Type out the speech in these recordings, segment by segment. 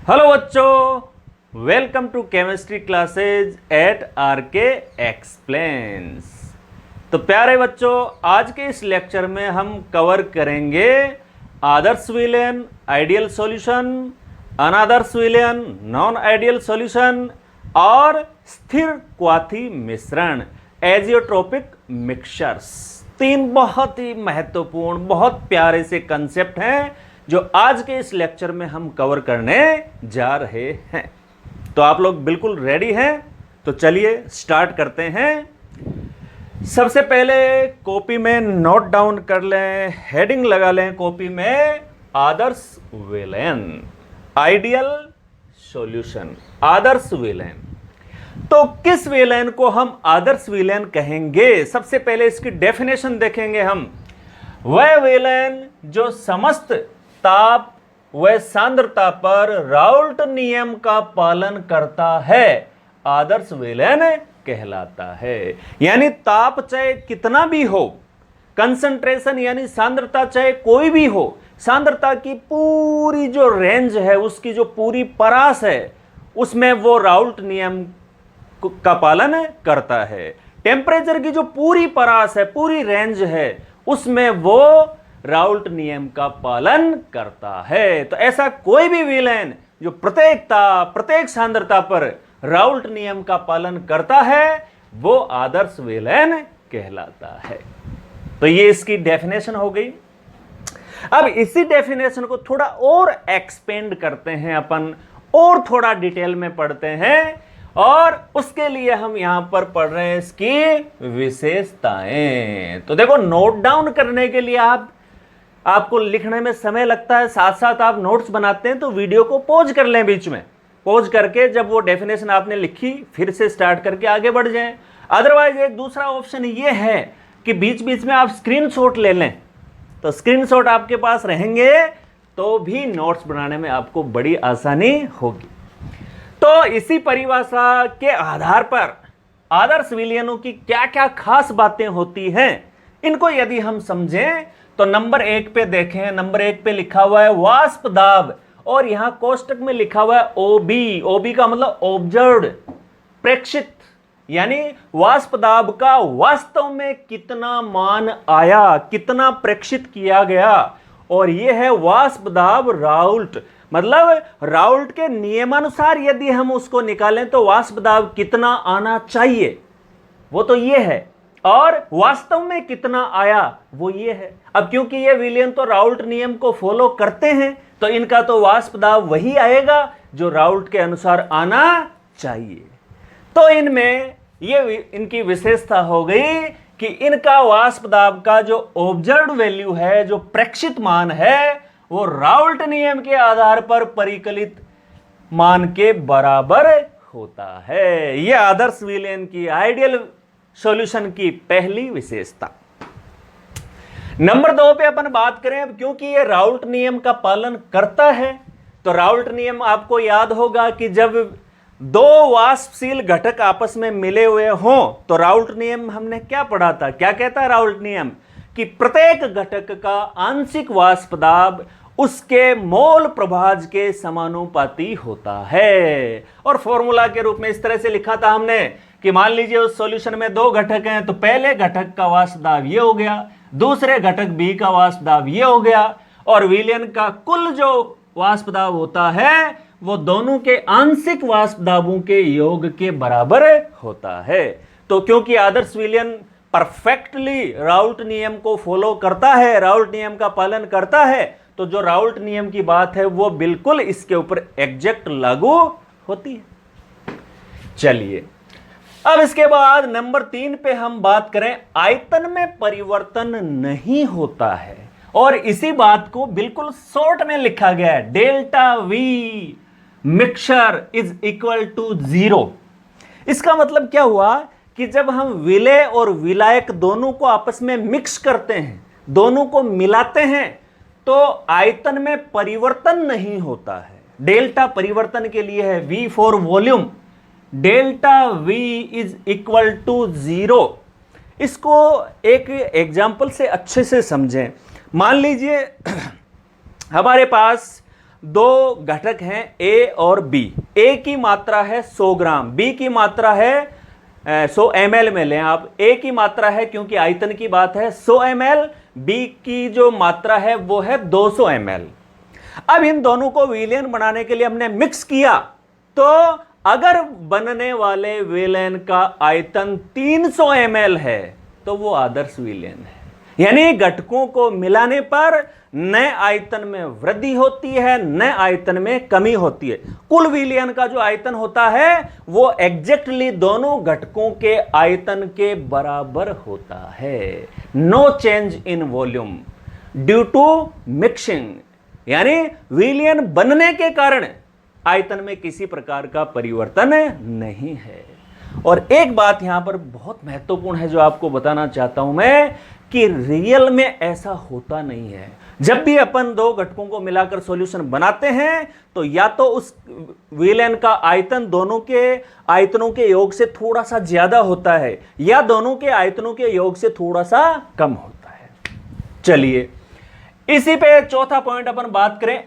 Hello बच्चों, welcome to chemistry classes at RK explains. तो प्यारे बच्चों, आज के इस लेक्चर में हम कवर करेंगे आदर्श विलयन, आइडियल सॉल्यूशन, अनादर्श विलयन, नॉन आइडियल सॉल्यूशन और स्थिर क्वाथी मिश्रण, एजियोट्रोपिक मिक्सचर्स। तीन बहुत ही महत्वपूर्ण, बहुत प्यारे से कंसेप्ट हैं जो आज के इस लेक्चर में हम कवर करने जा रहे हैं। तो आप लोग बिल्कुल रेडी हैं? तो चलिए स्टार्ट करते हैं। सबसे पहले कॉपी में नोट डाउन कर लें, हेडिंग लगा लें कॉपी में, आदर्श विलयन, आइडियल सॉल्यूशन, आदर्श विलयन। तो किस विलयन को हम आदर्श विलयन कहेंगे? सबसे पहले इसकी डेफिनेशन देखेंगे हम। वह विलयन जो समस्त ताप व सांद्रता पर राउल्ट नियम का पालन करता है, आदर्श विलयन कहलाता है। यानी ताप चाहे कितना भी हो, कंसंट्रेशन यानी सांद्रता चाहे कोई भी हो, सांद्रता की पूरी जो रेंज है, उसकी जो पूरी परास है, उसमें वो राउल्ट नियम का पालन करता है। टेम्परेचर की जो पूरी परास है, पूरी रेंज है, उसमें वो राउल्ट नियम का पालन करता है। तो ऐसा कोई भी विलयन जो प्रत्येक सांद्रता पर राउल्ट नियम का पालन करता है, वो आदर्श विलयन कहलाता है। तो ये इसकी डेफिनेशन हो गई। अब इसी डेफिनेशन को थोड़ा और एक्सपेंड करते हैं अपन, और थोड़ा डिटेल में पढ़ते हैं, और उसके लिए हम यहां पर पढ़ रहे हैं इसकी विशेषताएं। तो देखो, नोट डाउन करने के लिए आपको लिखने में समय लगता है, साथ साथ आप नोट्स बनाते हैं, तो वीडियो को पॉज कर लें, बीच में पॉज करके जब वो डेफिनेशन आपने लिखी फिर से स्टार्ट करके आगे बढ़ जाएं। अदरवाइज एक दूसरा ऑप्शन ये है कि बीच बीच में आप स्क्रीनशॉट ले लें, तो स्क्रीनशॉट आपके पास रहेंगे तो भी नोट्स बनाने में आपको बड़ी आसानी होगी। तो इसी परिभाषा के आधार पर आदर्श विलयनों की क्या क्या खास बातें होती हैं, इनको यदि हम समझें तो नंबर 1 पे देखें। नंबर 1 पे लिखा हुआ है वाष्प दाब, और यहां कोष्टक में लिखा हुआ है ओबी। ओबी का मतलब ऑब्जर्व्ड, प्रेक्षित, यानी वाष्प दाब का वास्तव में कितना मान आया, कितना प्रेक्षित किया गया। और यह है वाष्प दाब राउल्ट, मतलब राउल्ट के नियमानुसार यदि हम उसको निकालें तो वाष्प दाब कितना आना चाहिए, वो तो ये है, और वास्तव में कितना आया वो ये है। अब क्योंकि ये विलयन तो राउल्ट नियम को फॉलो करते हैं, तो इनका तो वाष्प दाब वही आएगा जो राउल्ट के अनुसार आना चाहिए। तो इनमें ये इनकी विशेषता हो गई कि इनका वाष्प दाब का जो ऑब्जर्व्ड वैल्यू है, जो प्रेक्षित मान है, वो राउल्ट नियम के आधार पर परिकलित मान के बराबर होता है। यह आदर्श विलयन की, आइडियल सॉल्यूशन की पहली विशेषता। नंबर 2 पे अपन बात करें, अब क्योंकि ये राउल्ट नियम का पालन करता है, तो राउल्ट नियम आपको याद होगा कि जब दो वाष्पशील घटक आपस में मिले हुए हों तो राउल्ट नियम हमने क्या पढ़ा था, क्या कहता है राउल्ट नियम, कि प्रत्येक घटक का आंशिक वाष्प दाब उसके मोल प्रभाज के समानुपाती होता है। और फॉर्मूला के रूप में इस तरह से लिखा था हमने कि मान लीजिए उस सॉल्यूशन में 2 घटक हैं, तो पहले घटक का वाष्प दाब ये हो गया, दूसरे घटक बी का वाष्प दाब ये हो गया, और विलयन का कुल जो वाष्प दाब होता है वो दोनों के आंशिक वाष्प दाबों के योग के बराबर होता है। तो क्योंकि आदर्श विलयन परफेक्टली राउल्ट नियम को फॉलो करता है, राउल्ट नियम का पालन करता है, तो जो राउल्ट नियम की बात है वो बिल्कुल इसके ऊपर एग्जैक्ट लागू होती है। चलिए, अब इसके बाद नंबर 3 पे हम बात करें, आयतन में परिवर्तन नहीं होता है, और इसी बात को बिल्कुल शॉर्ट में लिखा गया है, delta V mixture is equal to 0। इसका मतलब क्या हुआ कि जब हम विलेय और विलायक दोनों को आपस में मिक्स करते हैं, दोनों को मिलाते हैं, तो आयतन में परिवर्तन नहीं होता है। डेल्टा परिवर्तन के लिए है, V for volume, delta V is equal to 0। इसको एक एग्जाम्पल से अच्छे से समझें। मान लीजिए हमारे पास दो घटक हैं ए और बी। ए की मात्रा है 100 ग्राम, बी की मात्रा है 100 ml में लें आप। ए की मात्रा है, क्योंकि आयतन की बात है, 100 ml, बी की जो मात्रा है वो है 200 ml। अब इन दोनों को विलेन बनाने के लिए हमने मिक्स किया, तो अगर बनने वाले विलेन का आयतन 300 ml है तो वो आदर्श विलेन है। यानी घटकों को मिलाने पर नए आयतन में वृद्धि होती है, नए आयतन में कमी होती है। कुल विलयन का जो आयतन होता है वो एग्जैक्टली दोनों घटकों के आयतन के बराबर होता है। No change in volume due to mixing, यानी विलयन बनने के कारण आयतन में किसी प्रकार का परिवर्तन नहीं है। और एक बात यहां पर बहुत महत्वपूर्ण है जो आपको बताना चाहता हूं मैं, कि रियल में ऐसा होता नहीं है। जब भी अपन दो घटकों को मिलाकर सॉल्यूशन बनाते हैं तो या तो उस विलयन का आयतन दोनों के आयतनों के योग से थोड़ा सा ज्यादा होता है, या दोनों के आयतनों के योग से थोड़ा सा कम होता है। चलिए इसी पे चौथा पॉइंट अपन बात करें,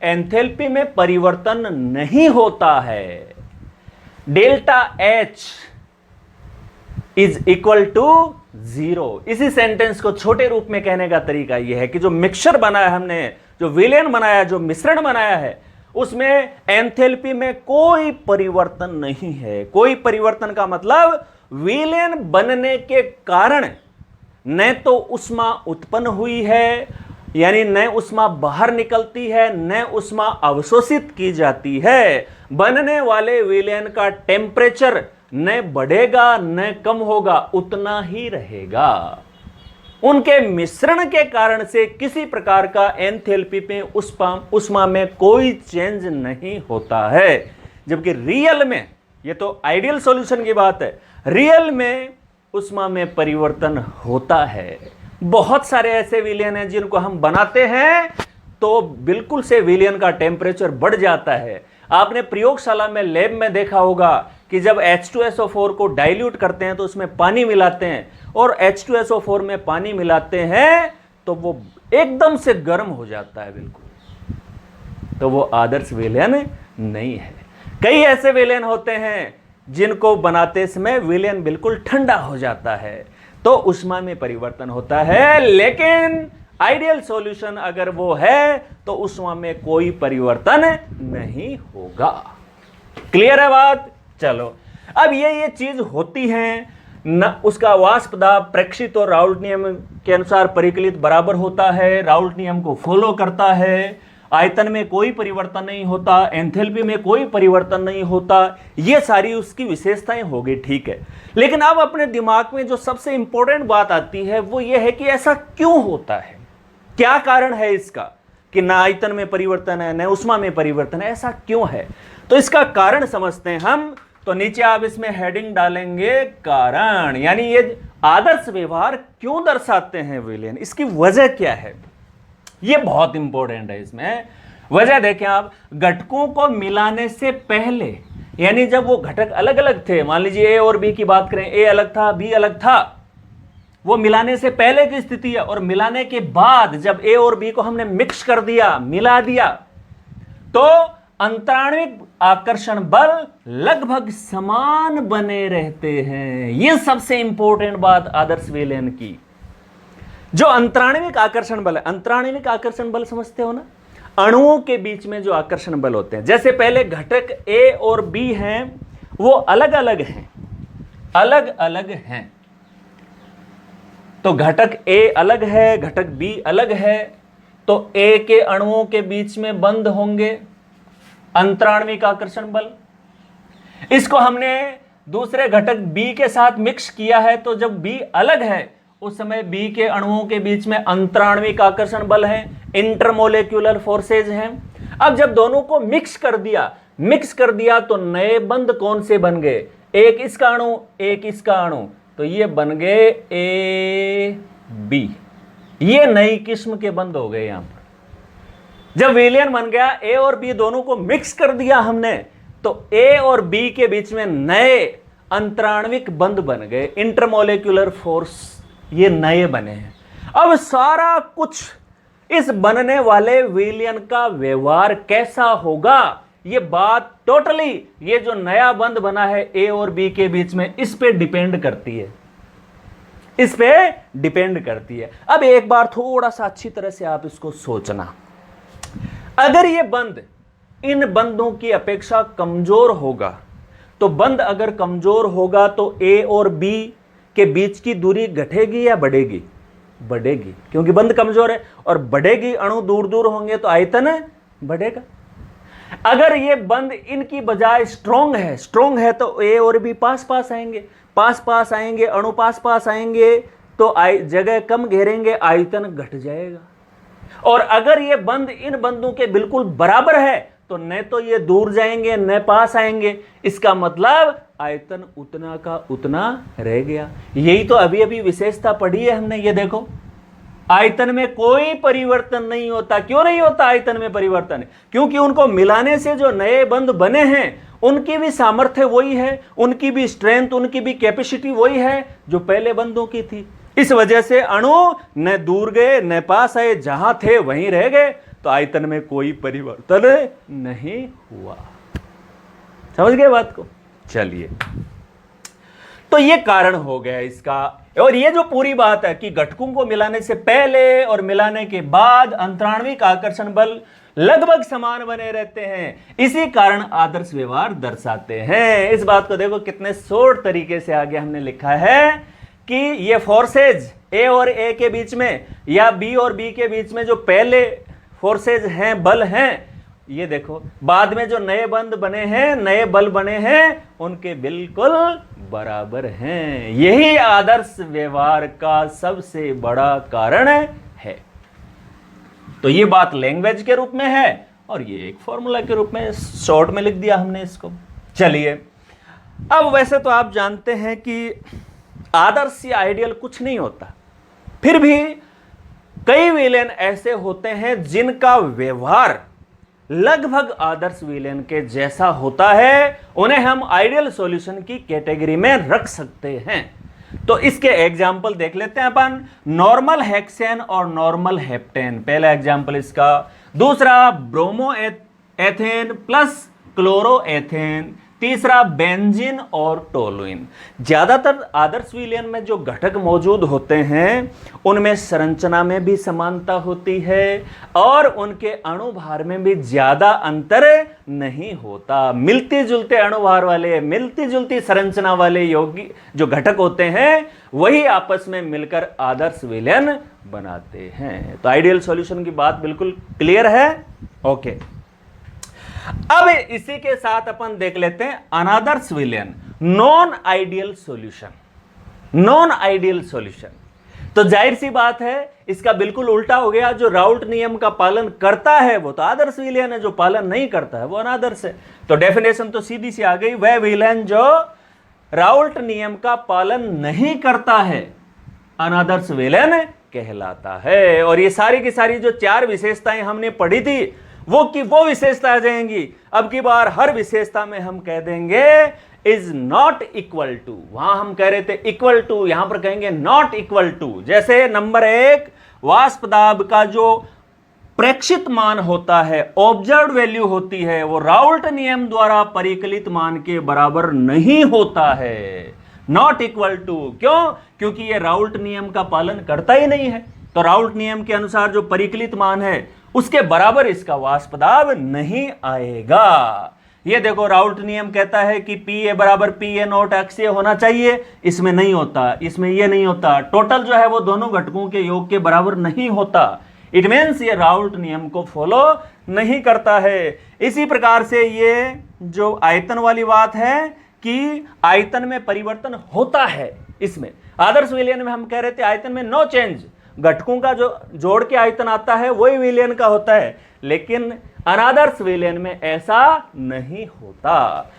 एंथैल्पी में परिवर्तन नहीं होता है। Delta H is equal to 0। इसी सेंटेंस को छोटे रूप में कहने का तरीका यह है कि जो मिक्सचर बनाया हमने, जो विलयन बनाया, जो मिश्रण बनाया है, उसमें एंथैल्पी में कोई परिवर्तन नहीं है। कोई परिवर्तन का मतलब विलयन बनने के कारण न तो ऊष्मा उत्पन्न हुई है, यानी न ऊष्मा बाहर निकलती है, न ऊष्मा अवशोषित की जाती है। बनने वाले विलयन का टेम्परेचर न बढ़ेगा न कम होगा, उतना ही रहेगा। उनके मिश्रण के कारण से किसी प्रकार का एंथैल्पी में ऊष्मा में कोई चेंज नहीं होता है। जबकि रियल में, ये तो आइडियल सॉल्यूशन की बात है, रियल में ऊष्मा में परिवर्तन होता है। बहुत सारे ऐसे विलयन हैं जिनको हम बनाते हैं तो बिल्कुल से विलयन का टेम्परेचर बढ़ जाता है। आपने प्रयोगशाला में, लैब में देखा होगा कि जब H2SO4 को डाइल्यूट करते हैं तो उसमें पानी मिलाते हैं, और H2SO4 में पानी मिलाते हैं तो वो एकदम से गर्म हो जाता है बिल्कुल। तो वो आदर्श विलयन नहीं है। कई ऐसे विलयन होते हैं जिनको बनाते समय विलयन बिल्कुल ठंडा हो जाता है, तो ऊष्मा में परिवर्तन होता है। लेकिन आइडियल सॉल्यूशन अगर वो है तो ऊष्मा में कोई परिवर्तन नहीं होगा। क्लियर है बात? चलो, अब ये चीज होती है न, उसका वाष्प दाब प्रेक्षित और राउल्ट नियम के अनुसार परिकलित बराबर होता है, राउल्ट नियम को फॉलो करता है, आयतन में कोई परिवर्तन नहीं होता, एंथैल्पी में कोई परिवर्तन नहीं होता। ये सारी उसकी विशेषताएं हो गई, ठीक है। लेकिन अब अपने दिमाग में जो सबसे इंपॉर्टेंट बात आती है वो ये है कि ऐसा क्यों होता है, क्या कारण है इसका कि ना आयतन में परिवर्तन है न ऊष्मा में परिवर्तन है, ऐसा क्यों है? तो इसका कारण समझते हैं हम। तो नीचे आप इसमें हेडिंग डालेंगे कारण, यानी ये आदर्श व्यवहार क्यों दर्शाते हैं विलयन, इसकी वजह क्या है, ये बहुत इंपॉर्टेंट है। इसमें वजह देखें आप, घटकों को मिलाने से पहले, यानी जब वो घटक अलग अलग थे, मान लीजिए ए और बी की बात करें, ए अलग था, बी अलग था, वो मिलाने से पहले की स्थिति है। और मिलाने के बाद जब ए और बी को हमने मिक्स कर दिया, मिला दिया, तो अंतराणिक आकर्षण बल लगभग समान बने रहते हैं। यह सबसे इंपॉर्टेंट बात आदर्श विलयन की। जो अंतराणिक आकर्षण बल है, अंतराणिक आकर्षण बल समझते हो ना, अणुओं के बीच में जो आकर्षण बल होते हैं, जैसे पहले घटक ए और बी हैं वो अलग अलग हैं, अलग अलग हैं। तो घटक ए अलग है, घटक बी अलग है, तो ए के अणुओं के बीच में बंद होंगे अंतराणिक आकर्षण बल। इसको हमने दूसरे घटक बी के साथ मिक्स किया है, तो जब बी अलग है उस समय बी के अणुओं के बीच में अंतराणिक आकर्षण बल है, इंटरमोलेक्युलर फोर्सेज हैं। अब जब दोनों को मिक्स कर दिया तो नए बंध कौन से बन गए, एक इसका अणु एक इसका अणु, तो ये बन गए ए बी। ये नई किस्म के बंध हो गए। यहां पर जब विलयन बन गया, ए और बी दोनों को मिक्स कर दिया हमने, तो ए और बी के बीच में नए अंतराणिक बंध बन गए, इंटरमोलेक्युलर फोर्स, ये नए बने हैं। अब सारा कुछ इस बनने वाले विलयन का व्यवहार कैसा होगा, ये बात टोटली ये जो नया बंध बना है ए और बी के बीच में, इस पे डिपेंड करती है, इस पे डिपेंड करती है। अब एक बार थोड़ा सा अच्छी तरह से आप इसको सोचना, अगर ये बंध इन बंधों की अपेक्षा कमजोर होगा, तो बंध अगर कमजोर होगा तो ए और बी के बीच की दूरी घटेगी या बढ़ेगी? बढ़ेगी, क्योंकि बंध कमजोर है, और बढ़ेगी, अणु दूर दूर होंगे तो आयतन बढ़ेगा। अगर ये बंध इनकी बजाय स्ट्रोंग है तो ए और बी पास पास आएंगे, पास पास आएंगे, अणु पास पास आएंगे, तो जगह कम घेरेंगे, आयतन घट जाएगा। और अगर ये बंध इन बंधों के बिल्कुल बराबर है तो न तो ये दूर जाएंगे न पास आएंगे, इसका मतलब आयतन उतना का उतना रह गया। यही तो अभी अभी विशेषता पढ़ी है हमने, ये देखो आयतन में कोई परिवर्तन नहीं होता। क्यों नहीं होता आयतन में परिवर्तन? क्योंकि उनको मिलाने से जो नए बंध बने हैं उनकी भी सामर्थ्य वही है, उनकी भी स्ट्रेंथ, उनकी भी कैपेसिटी वही है जो पहले बंधों की थी। इस वजह से अणु न दूर गए न पास आए, जहां थे वहीं रह गए, तो आयतन में कोई परिवर्तन नहीं हुआ। समझ गए बात को? चलिए, तो ये कारण हो गया इसका। और ये जो पूरी बात है कि घटकों को मिलाने से पहले और मिलाने के बाद अंतराण्विक आकर्षण बल लगभग समान बने रहते हैं, इसी कारण आदर्श व्यवहार दर्शाते हैं। इस बात को देखो कितने शॉर्ट तरीके से आगे हमने लिखा है कि ये फोर्सेज ए और ए के बीच में या बी और बी के बीच में जो पहले फोर्सेज हैं, बल हैं, ये देखो बाद में जो नए बंध बने हैं, नए बल बने हैं, उनके बिल्कुल बराबर हैं। यही आदर्श व्यवहार का सबसे बड़ा कारण है। तो ये बात लैंग्वेज के रूप में है और ये एक फॉर्मूला के रूप में शॉर्ट में लिख दिया हमने इसको। चलिए, अब वैसे तो आप जानते हैं कि आदर्श या आइडियल कुछ नहीं होता, फिर भी कई विलयन ऐसे होते हैं जिनका व्यवहार लगभग आदर्श विलयन के जैसा होता है, उन्हें हम आइडियल सॉल्यूशन की कैटेगरी में रख सकते हैं। तो इसके एग्जाम्पल देख लेते हैं अपन, नॉर्मल हेक्सेन और नॉर्मल हेप्टेन, पहला एग्जाम्पल इसका। दूसरा bromo ethane plus chloro ethane, तीसरा बेंजीन और टोलुइन। ज्यादातर आदर्श विलयन में जो घटक मौजूद होते हैं उनमें संरचना में भी समानता होती है और उनके अणुभार में भी ज्यादा अंतर नहीं होता। मिलती जुलते अणुभार वाले, मिलती जुलती संरचना वाले यौगिक जो घटक होते हैं वही आपस में मिलकर आदर्श विलयन बनाते हैं। तो आइडियल सॉल्यूशन की बात बिल्कुल क्लियर है। ओके, अब इसी के साथ अपन देख लेते हैं अनादर्श विलयन, non ideal solution. Non ideal solution तो जाहिर सी बात है इसका बिल्कुल उल्टा हो गया। जो राउल्ट नियम का पालन करता है वो तो आदर्श विलयन है, जो पालन नहीं करता है वो अनादर्श है। तो डेफिनेशन तो सीधी सी आ गई, वह विलयन जो राउल्ट नियम का पालन नहीं करता है अनादर्श विलयन कहलाता है। और ये सारी की सारी जो चार विशेषताएं हमने पढ़ी थी वो विशेषता आ जाएंगी। अब की बार हर विशेषता में हम कह देंगे इज नॉट इक्वल टू, वहां हम कह रहे थे इक्वल टू, यहां पर कहेंगे नॉट इक्वल टू। जैसे नंबर 1, वाष्प दाब का जो प्रेक्षित मान होता है, ऑब्जर्व्ड वैल्यू होती है, वो राउल्ट नियम द्वारा परिकलित मान के बराबर नहीं होता है। नॉट इक्वल टू क्यों? क्योंकि ये राउल्ट नियम का पालन करता ही नहीं है। तो राउल्ट नियम के अनुसार जो परिकलित मान है उसके बराबर इसका वाष्प दाब नहीं आएगा। ये देखो राउल्ट नियम कहता है कि पी ए बराबर पी ए नॉट अक्षीय होना चाहिए, इसमें नहीं होता, इसमें ये नहीं होता। टोटल जो है वो दोनों घटकों के योग के बराबर नहीं होता। इट मीन्स ये राउल्ट नियम को फॉलो नहीं करता है। इसी प्रकार से ये जो आयतन वाली बात है कि आयतन में परिवर्तन होता है, इसमें आदर्श विलयन में हम कह रहे थे आयतन में नो चेंज, घटकों का जो जोड़ के आयतन आता है वही विलयन का होता है। लेकिन अनादर्श विलयन में ऐसा नहीं होता।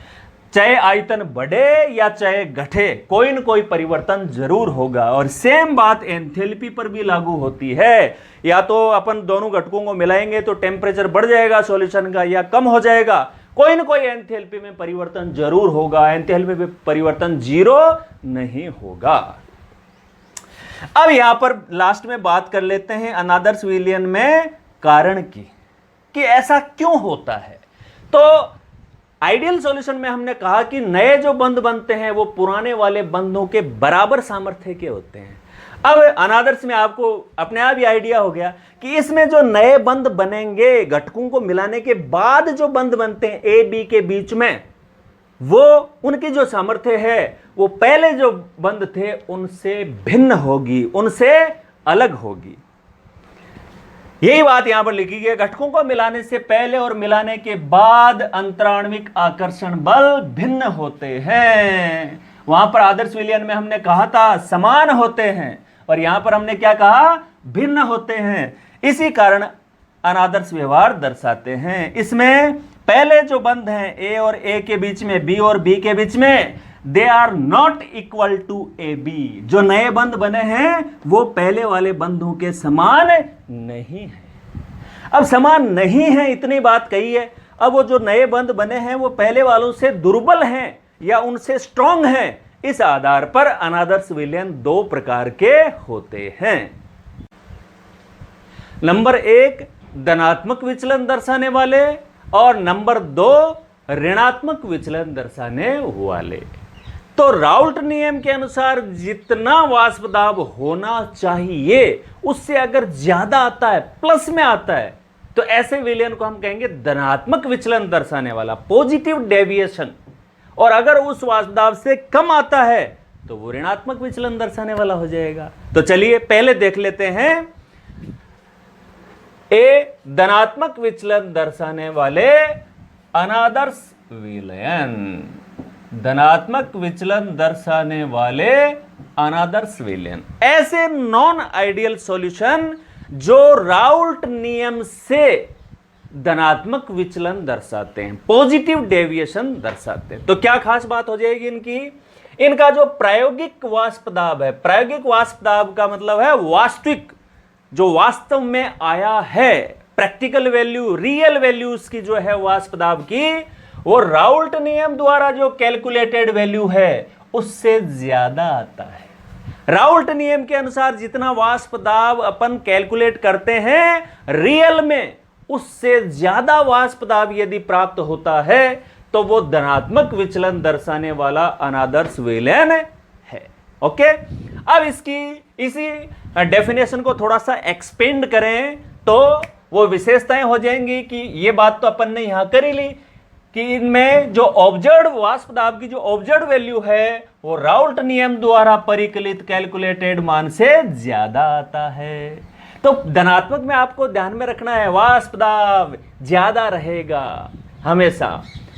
चाहे आयतन बढ़े या चाहे घटे, कोई न कोई परिवर्तन जरूर होगा। और सेम बात एंथैल्पी पर भी लागू होती है। या तो अपन दोनों घटकों को मिलाएंगे तो टेम्परेचर बढ़ जाएगा सॉल्यूशन का या कम हो जाएगा, कोई न कोई एंथैल्पी में परिवर्तन जरूर होगा। एंथैल्पी में परिवर्तन जीरो नहीं होगा। अब यहां पर लास्ट में बात कर लेते हैं अनादर्श विलयन में कारण की, कि ऐसा क्यों होता है। तो आइडियल सॉल्यूशन में हमने कहा कि नए जो बंध बनते हैं वो पुराने वाले बंधों के बराबर सामर्थ्य के होते हैं। अब अनादर्श में आपको अपने आप ही आइडिया हो गया कि इसमें जो नए बंध बनेंगे, घटकों को मिलाने के बाद जो बंध बनते हैं ए बी के बीच में, वो उनकी जो सामर्थ्य है वो पहले जो बंध थे उनसे भिन्न होगी, उनसे अलग होगी। यही बात यहां पर लिखी गई है, घटकों को मिलाने से पहले और मिलाने के बाद अंतराण्विक आकर्षण बल भिन्न होते हैं। वहां पर आदर्श विलयन में हमने कहा था समान होते हैं, और यहां पर हमने क्या कहा, भिन्न होते हैं। इसी कारण अनादर्श व्यवहार दर्शाते हैं। इसमें पहले जो बंध हैं ए और ए के बीच में, बी और बी के बीच में, they are not equal to A B. जो नए बंध बने हैं वो पहले वाले बंधों के समान नहीं है। अब समान नहीं है इतनी बात कही है, अब वो जो नए बंध बने हैं वो पहले वालों से दुर्बल हैं या उनसे स्ट्रांग हैं। इस आधार पर अनादर्श विलयन दो प्रकार के होते हैं। नंबर 1 धनात्मक विचलन दर्शाने वाले, और नंबर 2 ऋणात्मक विचलन दर्शाने वाले। तो राउल्ट नियम के अनुसार जितना वाष्प दाब होना चाहिए उससे अगर ज्यादा आता है, प्लस में आता है, तो ऐसे विलयन को हम कहेंगे धनात्मक विचलन दर्शाने वाला, पॉजिटिव डेविएशन। और अगर उस वाष्प दाब से कम आता है तो वो ऋणात्मक विचलन दर्शाने वाला हो जाएगा। तो चलिए पहले देख लेते हैं ए धनात्मक विचलन दर्शाने वाले अनादर्श विलयन। धनात्मक विचलन दर्शाने वाले अनादर्श विलयन, ऐसे नॉन आइडियल सॉल्यूशन जो राउल्ट नियम से धनात्मक विचलन दर्शाते हैं, पॉजिटिव डेविएशन दर्शाते हैं। तो क्या खास बात हो जाएगी इनकी, इनका जो प्रायोगिक वाष्प दाब है, प्रायोगिक वाष्प दाब का मतलब है वास्तविक, जो वास्तव में आया है, प्रैक्टिकल वैल्यू, रियल वैल्यूज की जो है वाष्प दाब की, वो राउल्ट नियम द्वारा जो कैलकुलेटेड वैल्यू है उससे ज्यादा आता है। राउल्ट नियम के अनुसार जितना वाष्प दाब अपन कैलकुलेट करते हैं रियल में, उससे ज्यादा वाष्प दाब यदि प्राप्त होता है तो वो धनात्मक विचलन दर्शाने वाला अनादर्श विलयन है। ओके, अब इसी डेफिनेशन को थोड़ा सा एक्सपेंड करें तो वो विशेषताएं हो जाएंगी कि ये बात तो अपन ने यहां कर ही ली कि इनमें जो ऑब्जर्व वाष्प दाब की जो ऑब्जर्व वैल्यू है वो राउल्ट नियम द्वारा परिकलित कैलकुलेटेड मान से ज्यादा आता है। तो धनात्मक में आपको ध्यान में रखना है वाष्प दाब ज्यादा रहेगा हमेशा।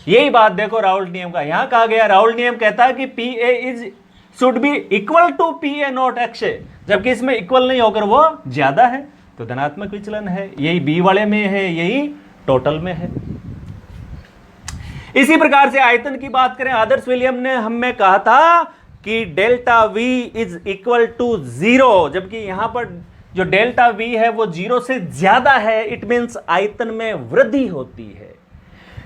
यही बात देखो राउल्ट नियम का, यहां कहा गया राउल्ट नियम कहता है कि P A should be equal to P A not X, जबकि इसमें इक्वल नहीं होकर वो ज्यादा है, तो धनात्मक विचलन है। यही बी वाले में है, यही टोटल में है। इसी प्रकार से आयतन की बात करें, आदर्श विलियम ने हमें कहा था कि delta V is equal to 0, जबकि यहां पर जो डेल्टा वी है वो 0 से ज्यादा है। इट मीन्स आयतन में वृद्धि होती है।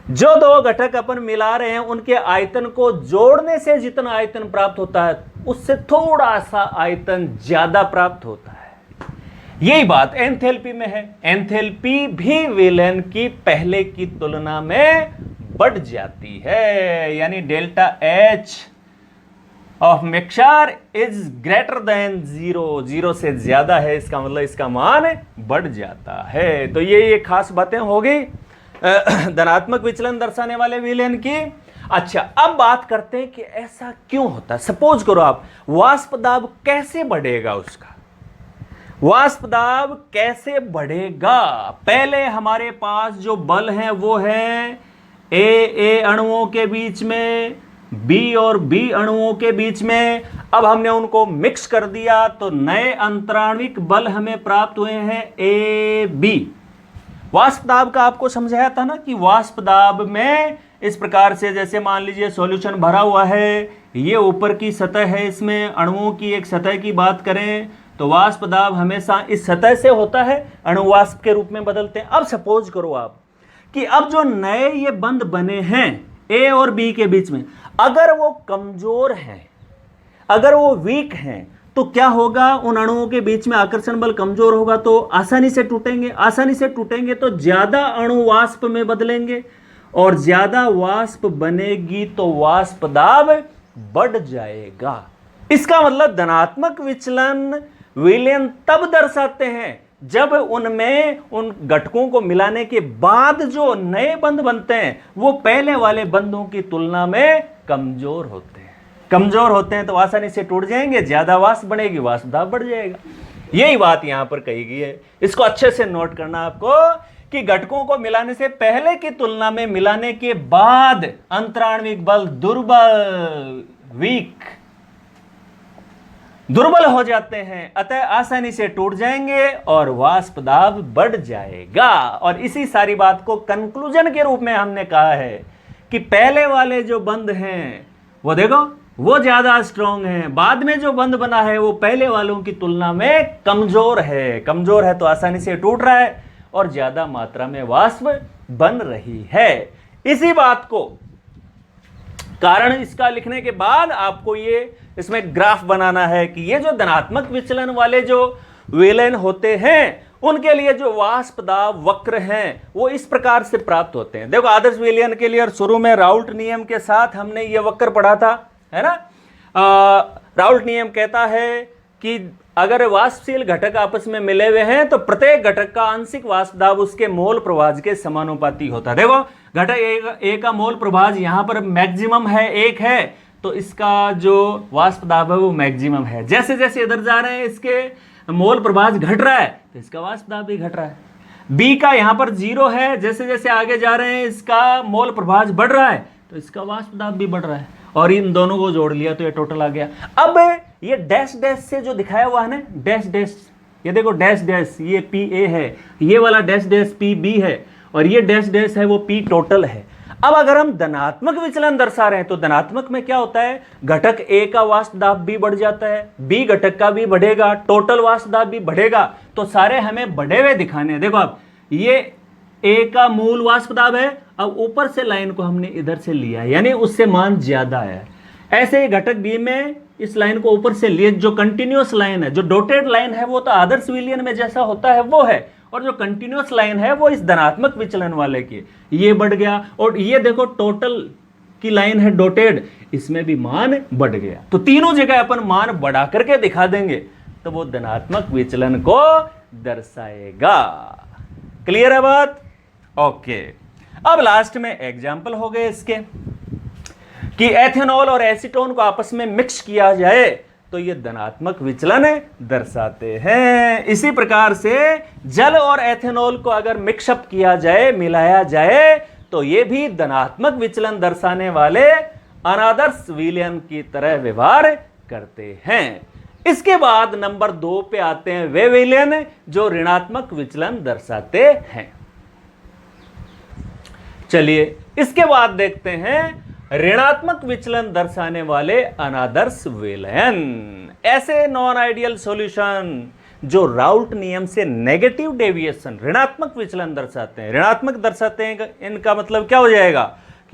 जो दो घटक अपन मिला रहे हैं उनके आयतन को जोड़ने से जितना आयतन प्राप्त होता है उससे थोड़ा सा आयतन ज्यादा प्राप्त होता है। यही बात एंथैल्पी में है। एंथैल्पी भी विलयन की पहले की तुलना में बढ़ जाती है, यानी delta H of mixture is greater than 0 से ज्यादा है, इसका मतलब इसका मान बढ़ जाता है। तो ये खास बातें हो गई धनात्मक विचलन दर्शाने वाले विलयन की। अच्छा, अब बात करते हैं कि ऐसा क्यों होता है। सपोज करो आप, वाष्प दाब कैसे बढ़ेगा, उसका वाष्प दाब कैसे बढ़ेगा। पहले हमारे पास जो बल है वो है ए अणुओं के बीच में, बी और बी अणुओं के बीच में। अब हमने उनको मिक्स कर दिया तो नए अंतराण्विक बल हमें प्राप्त हुए हैं ए बी। वाष्प दाब का आपको समझाया था ना कि वाष्प दाब में इस प्रकार से, जैसे मान लीजिए सॉल्यूशन भरा हुआ है, ये ऊपर की सतह है, इसमें अणुओं की एक सतह की बात करें तो वाष्प दाब हमेशा इस सतह से होता है, अणु वाष्प के रूप में बदलते हैं। अब सपोज करो आप कि अब जो नए ये बंध बने हैं ए और बी के बीच में, अगर वो कमजोर हैं, अगर वो वीक हैं, तो क्या होगा, उन अणुओं के बीच में आकर्षण बल कमजोर होगा तो आसानी से टूटेंगे। आसानी से टूटेंगे तो ज्यादा अणु वाष्प में बदलेंगे, और ज्यादा वाष्प बनेगी तो वाष्प दाब बढ़ जाएगा। इसका मतलब धनात्मक विचलन विलयन तब दर्शाते हैं जब उनमें उन घटकों को मिलाने के बाद जो नए बंध बनते हैं वो पहले वाले बंधों की तुलना में कमजोर होते हैं। कमजोर होते हैं तो आसानी से टूट जाएंगे, ज्यादा वाष्प बनेगी, वाष्प दाब बढ़ जाएगा। यही बात यहां पर कही गई है। इसको अच्छे से नोट करना आपको कि घटकों को मिलाने से पहले की तुलना में मिलाने के बाद अंतराण्विक बल दुर्बल हो जाते हैं, अतः आसानी से टूट जाएंगे और वाष्प दाब बढ़ जाएगा। और इसी सारी बात को कंक्लूजन के रूप में हमने कहा है कि पहले वाले जो बंध हैं वो देखो वो ज्यादा स्ट्रांग हैं, बाद में जो बंध बना है वो पहले वालों की तुलना में कमजोर है। कमजोर है तो आसानी से टूट रहा है और ज्यादा मात्रा में वाष्प बन रही है। इसी बात को कारण इसका लिखने के बाद आपको ये इसमें ग्राफ बनाना है कि ये जो धनात्मक विचलन वाले जो विलयन होते हैं उनके लिए जो वाष्प दाब वक्र हैं वो इस प्रकार से प्राप्त होते हैं। देखो आदर्श विलयन के लिए शुरू में राउल्ट नियम के साथ हमने ये वक्र पढ़ा था, है ना। राउल्ट नियम कहता है कि अगर वाष्पशील घटक आपस में मिले हुए हैं तो प्रत्येक घटक का आंशिक वाष्प दाब उसके मोल प्रभाज के समानुपाती होता है। देखो घटक ए का मोल प्रभाज यहां पर मैक्सिमम है, 1 है, तो इसका जो वाष्प दाब है वो मैक्सिमम है। जैसे जैसे इधर जा रहे हैं इसके मोल प्रभाज घट रहा है तो इसका वाष्प दाब भी घट रहा है। बी का यहां पर 0 है, जैसे जैसे आगे जा रहे हैं इसका मोल प्रभाज बढ़ रहा है तो इसका वाष्प दाब भी बढ़ रहा है, और इन दोनों को जोड़ लिया तो ये टोटल आ गया। अब ये डैश डैश से जो दिखाया हुआ है ना, डैश डैश, ये देखो डैश डैश, ये पी ए है, ये वाला डैश डैश पी बी है, और ये डैश डैश है वो पी टोटल है। अब अगर हम धनात्मक विचलन दर्शा रहे हैं तो धनात्मक में क्या होता है, घटक ए का वाष्प दाब भी बढ़ जाता है, बी घटक का भी बढ़ेगा, टोटल वाष्प दाब भी बढ़ेगा, तो सारे हमें बढ़े हुए दिखाने हैं। देखो आप ये ए का मूल वाष्प दाब है, अब ऊपर से लाइन को हमने इधर से लिया है यानी उससे मान ज्यादा है। ऐसे ही घटक बी में इस लाइन को ऊपर से लिए, जो कंटिन्यूअस लाइन है, जो डॉटेड लाइन है वो तो आदर्श विलयन में जैसा होता है वो है, और जो कंटिन्यूअस लाइन है वो इस धनात्मक विचलन वाले की, ये बढ़ गया। और ये देखो टोटल की लाइन है डॉटेड, इसमें भी मान बढ़ गया। तो तीनों जगह अपन मान बढ़ा करके दिखा देंगे तो वो धनात्मक विचलन को दर्शाएगा। क्लियर है बात? ओके। अब लास्ट में एग्जाम्पल हो गए इसके कि एथेनॉल और एसीटोन को आपस में मिक्स किया जाए तो ये धनात्मक विचलन दर्शाते हैं। इसी प्रकार से जल और एथेनॉल को अगर मिक्सअप किया जाए, मिलाया जाए, तो ये भी धनात्मक विचलन दर्शाने वाले अनादर्श विलयन की तरह व्यवहार करते हैं। इसके बाद नंबर 2 पे आते हैं वे विलयन जो ऋणात्मक विचलन दर्शाते हैं। चलिए इसके बाद देखते हैं ऋणात्मक विचलन दर्शाने वाले अनादर्श विलयन। ऐसे नॉन आइडियल सॉल्यूशन जो राउल्ट नियम से नेगेटिव डेविएशन ऋणात्मक विचलन दर्शाते हैं। ऋणात्मक दर्शाते हैं इनका मतलब क्या हो जाएगा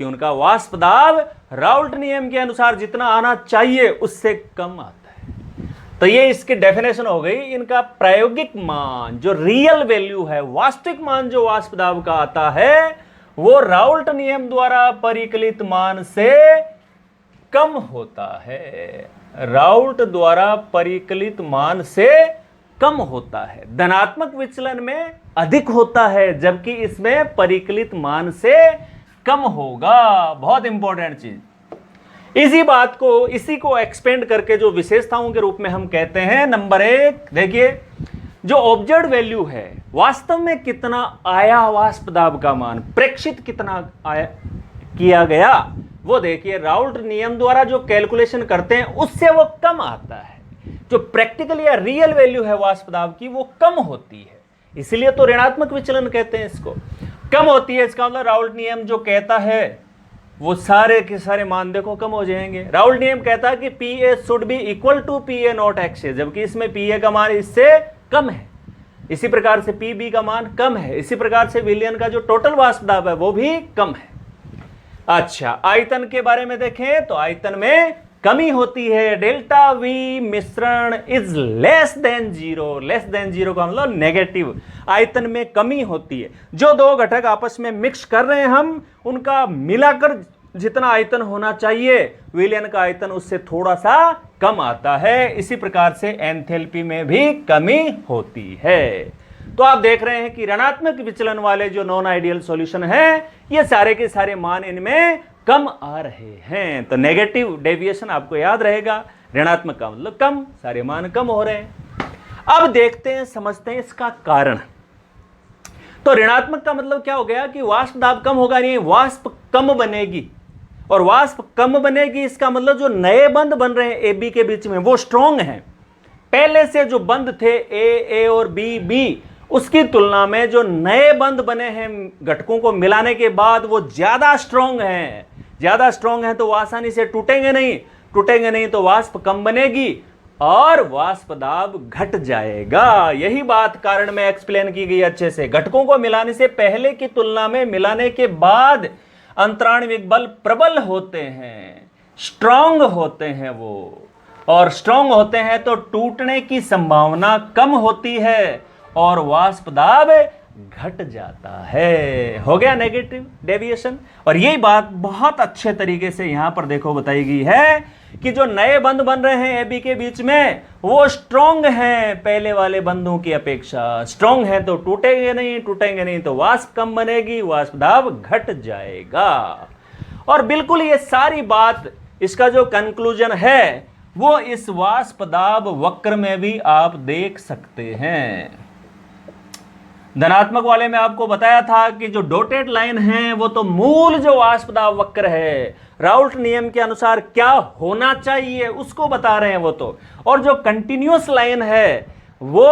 कि उनका वाष्प दाब राउल्ट नियम के अनुसार जितना आना चाहिए उससे कम आता है। तो ये इसकी डेफिनेशन हो गई। इनका प्रायोगिक मान जो रियल वैल्यू है, वास्तविक मान जो वाष्प दाब का आता है वो राउल्ट नियम द्वारा परिकलित मान से कम होता है। राउल्ट द्वारा परिकलित मान से कम होता है। धनात्मक विचलन में अधिक होता है जबकि इसमें परिकलित मान से कम होगा। बहुत इंपॉर्टेंट चीज। इसी को एक्सपेंड करके जो विशेषताओं के रूप में हम कहते हैं, नंबर 1 देखिए, जो ऑब्जर्व्ड वैल्यू है वास्तव में कितना आया वाष्प दाब का मान, प्रेक्षित कितना आया किया गया, वो देखिए राउल्ट नियम द्वारा जो कैलकुलेशन करते हैं उससे वो कम आता है। जो प्रैक्टिकल या रियल वैल्यू है वाष्प दाब की वो कम होती है, इसलिए तो ऋणात्मक विचलन कहते हैं इसको। कम होती है इसका मतलब राउल्ट नियम जो कहता है वो सारे के सारे मान देखो कम हो जाएंगे। राउल्ट नियम कहता है कि P A should be equal to P A not X A, जबकि इसमें पी ए का मान इससे कम है। इसी प्रकार से पी बी का मान कम है। इसी प्रकार से विलयन का जो टोटल वाष्प दाब है वो भी कम है। अच्छा, आयतन के बारे में देखें तो आयतन में कमी होती है, डेल्टा वी मिश्रण is less than zero. Less than zero का मतलब नेगेटिव, आयतन में कमी होती है। जो दो घटक आपस में मिक्स कर रहे हैं हम, उनका मिलाकर जितना आयतन होना चाहिए विलयन का आयतन उससे थोड़ा सा कम आता है। इसी प्रकार से एंथैल्पी में भी कमी होती है। तो आप देख रहे हैं कि ऋणात्मक विचलन वाले जो नॉन आइडियल सॉल्यूशन है, ये सारे के सारे मान इनमें कम आ रहे हैं। तो नेगेटिव डेविएशन आपको याद रहेगा, ऋणात्मक का मतलब कम, सारे मान कम हो रहे हैं। अब देखते हैं, समझते हैं इसका कारण। तो ऋणात्मक का मतलब क्या हो गया कि वाष्प दाब कम होगा, नहीं, वाष्प कम बनेगी। और वाष्प कम बनेगी इसका मतलब जो नए बंध बन रहे हैं ए बी के बीच में वो स्ट्रॉन्ग हैं। पहले से जो बंध थे ए और बी, उसकी तुलना में जो नए बंध बने हैं घटकों को मिलाने के बाद वो ज्यादा स्ट्रॉन्ग हैं। ज्यादा स्ट्रॉन्ग हैं तो वो आसानी से टूटेंगे नहीं तो वाष्प कम बनेगी और वाष्प दाब घट जाएगा। यही बात कारण में एक्सप्लेन की गई अच्छे से। घटकों को मिलाने से पहले की तुलना में मिलाने के बाद अंतराणविक बल प्रबल होते हैं, स्ट्रांग होते हैं वो, और स्ट्रांग होते हैं तो टूटने की संभावना कम होती है और वाष्प दाब घट जाता है। हो गया नेगेटिव डेविएशन। और यही बात बहुत अच्छे तरीके से यहां पर देखो बताई गई है कि जो नए बंध बन रहे हैं ए बी के बीच में वो स्ट्रॉन्ग हैं पहले वाले बंधों की अपेक्षा। स्ट्रॉन्ग हैं तो टूटेंगे नहीं तो वाष्प कम बनेगी, वाष्प दाब घट जाएगा। और बिल्कुल ये सारी बात, इसका जो कंक्लूजन है वो इस वाष्प दाब वक्र में भी आप देख सकते हैं। धनात्मक वाले में आपको बताया था कि जो डॉटेड लाइन है वो तो मूल जो वाष्प दाब वक्र है, राउल्ट नियम के अनुसार क्या होना चाहिए उसको बता रहे हैं वो तो। और जो कंटिन्यूअस लाइन है वो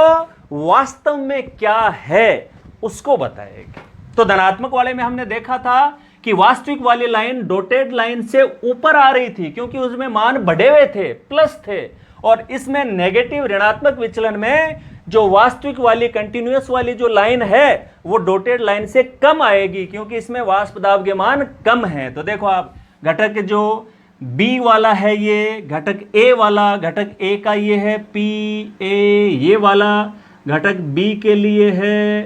वास्तव में क्या है उसको बताएगी। तो धनात्मक वाले में हमने देखा था कि वास्तविक वाली लाइन डॉटेड लाइन से ऊपर आ रही थी क्योंकि उसमें मान बढ़े हुए थे, प्लस थे। और इसमें नेगेटिव ऋणात्मक विचलन में जो वास्तविक वाली कंटिन्यूअस वाली जो लाइन है वो डॉटेड लाइन से कम आएगी क्योंकि इसमें वाष्प दाब के मान कम हैं। तो देखो आप, घटक जो बी वाला है ये, घटक ए वाला, घटक ए का ये है पी ए, ये वाला घटक बी के लिए है।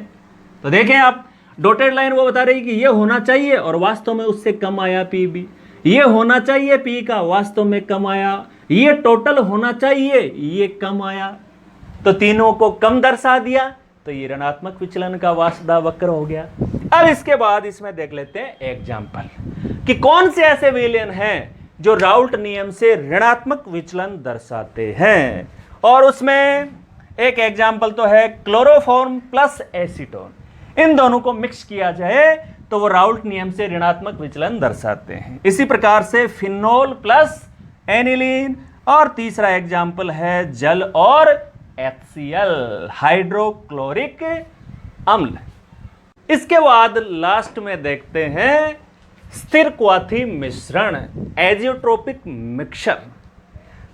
तो देखें आप, डॉटेड लाइन वो बता रही कि ये होना चाहिए और वास्तव में उससे कम आया पी बी। ये होना चाहिए पी का, वास्तव में कम आया। ये टोटल होना चाहिए, ये कम आया। तो तीनों को कम दर्शा दिया, तो ये ऋणात्मक विचलन का वाष्प दाब वक्र हो गया। अब इसके बाद इसमें देख लेते हैं एग्जाम्पल कि कौन से ऐसे विलयन हैं जो राउल्ट नियम से ऋणात्मक विचलन दर्शाते हैं। और उसमें एक एग्जाम्पल तो है क्लोरोफॉर्म प्लस एसीटोन। इन दोनों को मिक्स किया जाए तो वो राउल्ट नियम से ऋणात्मक विचलन दर्शाते हैं। इसी प्रकार से फिनोल प्लस एनिलीन, और तीसरा एग्जाम्पल है जल और HCl, हाइड्रोक्लोरिक अम्ल। इसके बाद लास्ट में देखते हैं स्थिर क्वाथी मिश्रण, एजियोट्रोपिक मिक्सचर।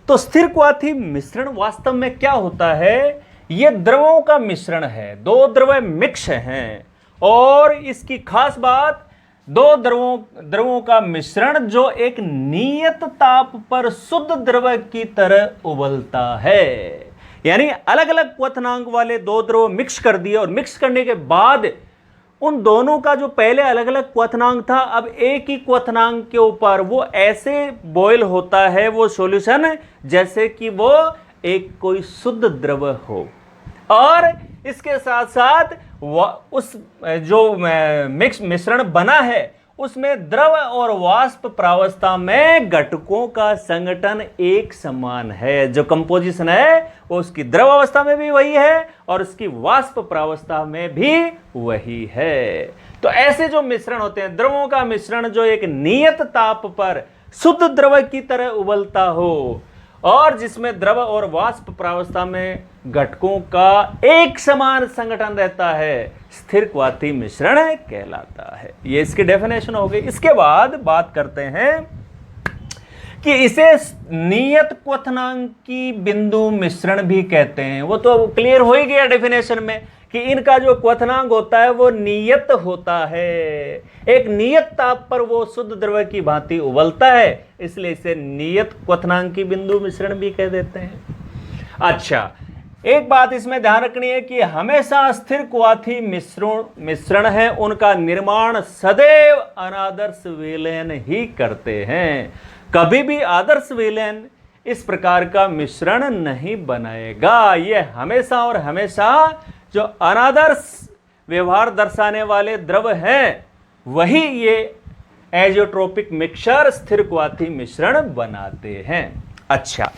तो स्थिर क्वाथी मिश्रण वास्तव में क्या होता है? ये द्रवों का मिश्रण है, दो द्रव मिक्स हैं। और इसकी खास बात, दो द्रवों का मिश्रण जो एक नियत ताप पर शुद्ध द्रव की तरह उबलता है। यानी अलग अलग क्वथनांक वाले दो द्रव मिक्स कर दिए और मिक्स करने के बाद उन दोनों का जो पहले अलग अलग क्वथनांक था अब एक ही क्वथनांक के ऊपर वो ऐसे बॉयल होता है वो सॉल्यूशन जैसे कि वो एक कोई शुद्ध द्रव हो। और इसके साथ साथ उस जो मिक्स मिश्रण बना है उसमें द्रव और वाष्प प्रावस्था में घटकों का संगठन एक समान है। जो कंपोजिशन है वो उसकी द्रव अवस्था में भी वही है और उसकी वाष्प प्रावस्था में भी वही है। तो ऐसे जो मिश्रण होते हैं, द्रवों का मिश्रण जो एक नियत ताप पर शुद्ध द्रव की तरह उबलता हो और जिसमें द्रव और वाष्प प्रावस्था में घटकों का एक समान संगठन रहता है, स्थिर क्वाथी मिश्रण कहलाता है। ये इसकी डेफिनेशन हो गई। इसके बाद बात करते हैं कि इसे नियत क्वथनांक की बिंदु मिश्रण भी कहते हैं। वो तो क्लियर हो ही गया डेफिनेशन में कि इनका जो क्वथनांक होता है वो नियत होता है। एक नियत ताप पर वो शुद्ध द्रव की भांति उबलता है, इसलिए इसे नियत क्वथनांकी बिंदु मिश्रण भी कह देते हैं। अच्छा, एक बात इसमें ध्यान रखनी है कि हमेशा स्थिर क्वाथी मिश्रण है उनका निर्माण सदैव अनादर्श विलयन ही करते हैं। कभी भी आदर्श विलयन इस प्रकार का मिश्रण नहीं बनाएगा। यह हमेशा और हमेशा जो अनादर्श व्यवहार दर्शाने वाले द्रव हैं वही ये एजियोट्रोपिक मिक्सचर स्थिर क्वाथी मिश्रण बनाते हैं। अच्छा,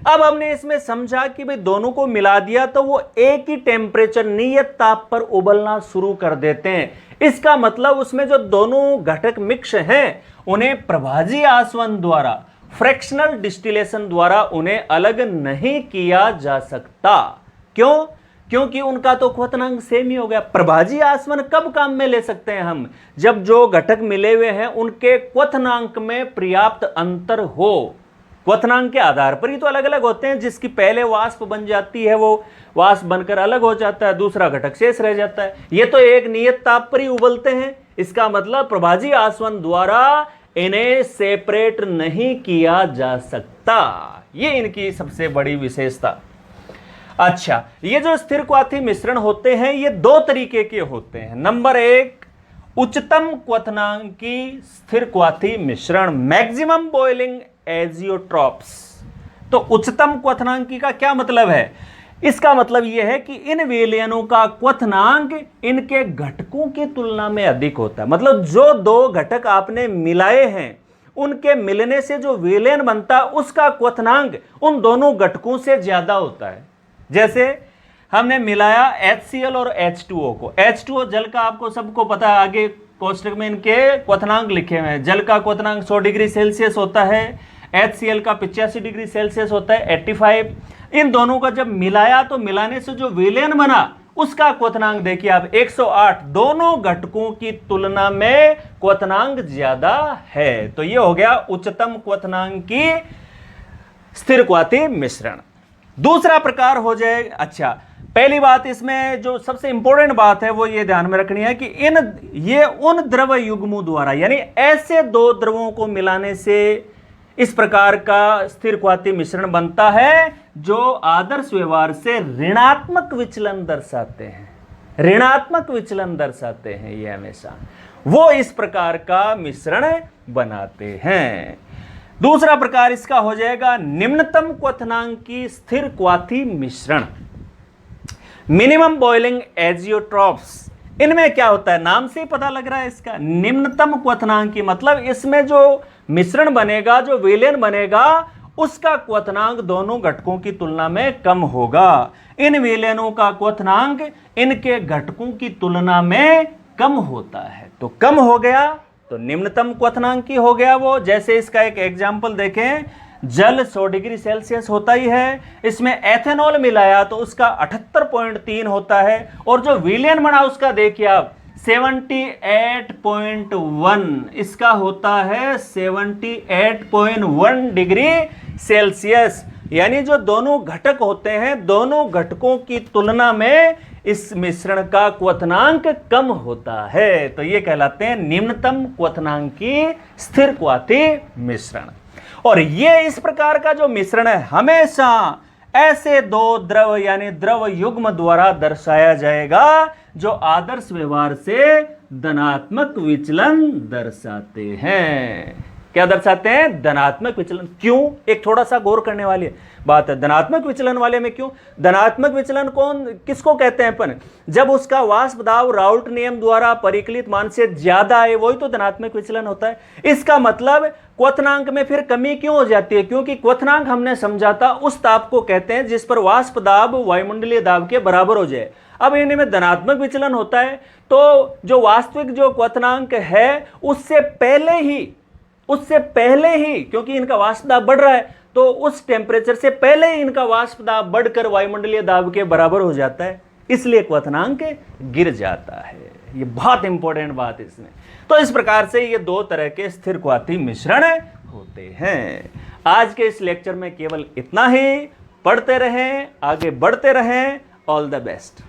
अब हमने इसमें समझा कि भाई दोनों को मिला दिया तो वो एक ही टेम्परेचर नियत ताप पर उबलना शुरू कर देते हैं। इसका मतलब उसमें जो दोनों घटक मिक्स हैं उन्हें प्रभाजी आसवन द्वारा, फ्रैक्शनल डिस्टिलेशन द्वारा उन्हें अलग नहीं किया जा सकता। क्यों? क्योंकि उनका तो क्वथनांक सेम ही हो गया। प्रभाजी आसवन कब काम में ले सकते हैं हम? जब जो घटक मिले हुए हैं उनके क्वथनांक में पर्याप्त अंतर हो। क्वथनांक के आधार पर ही तो अलग अलग होते हैं। जिसकी पहले वाष्प बन जाती है वो वाष्प बनकर अलग हो जाता है, दूसरा घटक शेष रह जाता है। ये तो एक नियत ताप पर ही उबलते हैं। इसका मतलब प्रभाजी आसवन द्वारा इन्हें सेपरेट नहीं किया जा सकता। ये इनकी सबसे बड़ी विशेषता। अच्छा, ये जो स्थिर क्वाथी मिश्रण होते हैं ये दो तरीके के होते हैं। नंबर 1, उच्चतम क्वथनांकी स्थिर क्वाथी मिश्रण, मैक्सिमम बॉइलिंग एजियोट्रॉप्स। तो उच्चतम क्वथनांकी का क्या मतलब है? इसका मतलब यह है कि इन विलयनों का क्वथनांक इनके घटकों की तुलना में अधिक होता है। मतलब जो दो घटक आपने मिलाए हैं उनके मिलने से जो विलयन बनता है उसका क्वथनांक उन दोनों घटकों से ज्यादा होता है। जैसे हमने मिलाया HCl और H2O को। H2O जल का आपको सबको पता है, आगे कोष्टक में इनके क्वथनांक लिखे हुए हैं। जल का क्वथनांक 100 डिग्री सेल्सियस होता है, HCl का 85 डिग्री सेल्सियस होता है, 85। इन दोनों का जब मिलाया तो मिलाने से जो विलयन बना उसका क्वथनांक देखिए आप 108। दोनों घटकों की तुलना में क्वथनांक ज्यादा है। तो ये हो गया उच्चतम क्वथनांकी स्थिर क्वाथी मिश्रण। दूसरा प्रकार हो जाए, अच्छा, पहली बात इसमें जो सबसे इंपॉर्टेंट बात है वो ये ध्यान में रखनी है कि ये उन द्रव युग्मों द्वारा, यानी ऐसे दो द्रवों को मिलाने से इस प्रकार का स्थिर क्वाथी मिश्रण बनता है जो आदर्श व्यवहार से ऋणात्मक विचलन दर्शाते हैं। ऋणात्मक विचलन दर्शाते हैं ये हमेशा, वो इस प्रकार का मिश्रण बनाते हैं। दूसरा प्रकार इसका हो जाएगा निम्नतम क्वथनांकी स्थिर क्वाथी मिश्रण, मिनिमम बॉइलिंग एजियोट्रॉप्स। इनमें क्या होता है, नाम से ही पता लग रहा है इसका निम्नतम क्वथनांकी, मतलब इसमें जो मिश्रण बनेगा, जो विलयन बनेगा, उसका क्वथनांक दोनों घटकों की तुलना में कम होगा। इन विलयनों का क्वथनांक इनके घटकों की तुलना में कम होता है। तो कम हो गया तो निम्नतम क्वथनांकी हो गया वो। जैसे इसका एक एग्जाम्पल देखें, जल 100 डिग्री सेल्सियस होता ही है, इसमें एथेनॉल मिलाया तो उसका 78.3 होता है, और जो विलयन बना उसका देखिए आप 78.1, इसका होता है 78.1 डिग्री सेल्सियस। यानी जो दोनों घटक होते हैं, दोनों घटकों की तुलना में इस मिश्रण का क्वथनांक कम होता है। तो ये कहलाते हैं निम्नतम क्वथनांकी स्थिर क्वाथी मिश्रण। और ये इस प्रकार का जो मिश्रण है हमेशा ऐसे दो द्रव यानी द्रव युग्म द्वारा दर्शाया जाएगा जो आदर्श व्यवहार से धनात्मक विचलन दर्शाते हैं। क्या दर्शाते हैं? धनात्मक विचलन। क्यों? एक थोड़ा सा गौर करने वाली बात है। धनात्मक विचलन वाले में क्यों? धनात्मक विचलन किसको कहते हैं अपन? जब उसका वाष्प दाब राउल्ट नियम द्वारा परिकलित मान से ज्यादा है, वही तो धनात्मक विचलन होता है। इसका मतलब क्वथनांक में फिर कमी क्यों हो जाती है? क्योंकि क्वथनांक हमने समझा था उस ताप को कहते हैं जिस पर वाष्प दाब वायुमंडलीय दाब के बराबर हो जाए। अब इनमें धनात्मक विचलन होता है तो जो वास्तविक जो क्वथनांक है उससे पहले ही क्योंकि इनका वाष्प दाब बढ़ रहा है तो उस टेम्परेचर से पहले ही इनका वाष्प दाब बढ़कर वायुमंडलीय दाब के बराबर हो जाता है, इसलिए क्वथनांक गिर जाता है। ये बहुत इंपॉर्टेंट बात है इसमें। तो इस प्रकार से ये दो तरह के स्थिर क्वाथी मिश्रण होते हैं। आज के इस लेक्चर में केवल इतना ही। पढ़ते रहें, आगे बढ़ते रहें। All the best.